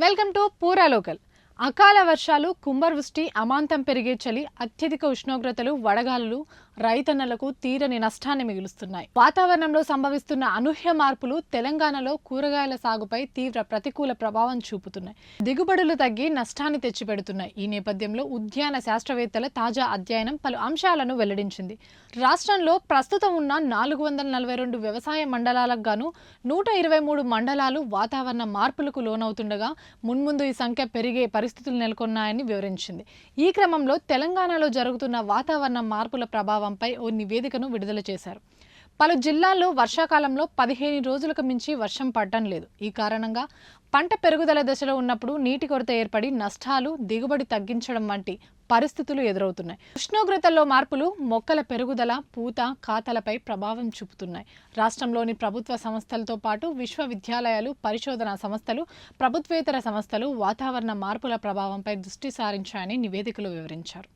Welcome to పూరా local. అకాల వర్షాలు, కుంభవృష్టి, అమాంతం పెరిగే చలి, అత్యధిక ఉష్ణోగ్రతలు, వడగాలులు రైతన్నలకు తీరని నష్టాన్ని మిగులుస్తున్నాయి. వాతావరణంలో సంభవిస్తున్న అనూహ్య మార్పులు తెలంగాణలో కూరగాయల సాగుపై తీవ్ర ప్రతికూల ప్రభావం చూపుతున్నాయి. దిగుబడులు తగ్గి నష్టాన్ని తెచ్చిపెడుతున్నాయి. ఈ నేపథ్యంలో ఉద్యాన శాస్త్రవేత్తల తాజా అధ్యయనం పలు అంశాలను వెల్లడించింది. రాష్ట్రంలో ప్రస్తుతం ఉన్న 442 వ్యవసాయ మండలాలకు గాను 123 మండలాలు వాతావరణ మార్పులకు లోనవుతుండగా మున్ముందు ఈ సంఖ్య పెరిగే పరిస్థితులు నెలకొన్నాయని వివరించింది. ఈ క్రమంలో తెలంగాణలో జరుగుతున్న వాతావరణ మార్పుల ప్రభావంపై ఓ నివేదికను విడుదల చేశారు. పలు జిల్లాల్లో వర్షాకాలంలో 15 రోజులకు మించి వర్షం పడటం లేదు. ఈ కారణంగా పంట పెరుగుదల దశలో ఉన్నప్పుడు నీటి కొరత ఏర్పడి నష్టాలు, దిగుబడి తగ్గించడం వంటి పరిస్థితులు ఎదురవుతున్నాయి. ఉష్ణోగ్రతల్లో మార్పులు మొక్కల పెరుగుదల, పూత, ఖాతాలపై ప్రభావం చూపుతున్నాయి. రాష్ట్రంలోని ప్రభుత్వ సంస్థలతో పాటు విశ్వవిద్యాలయాలు, పరిశోధనా సంస్థలు, ప్రభుత్వేతర సంస్థలు వాతావరణ మార్పుల ప్రభావంపై దృష్టి సారించాయని నివేదికలో వివరించారు.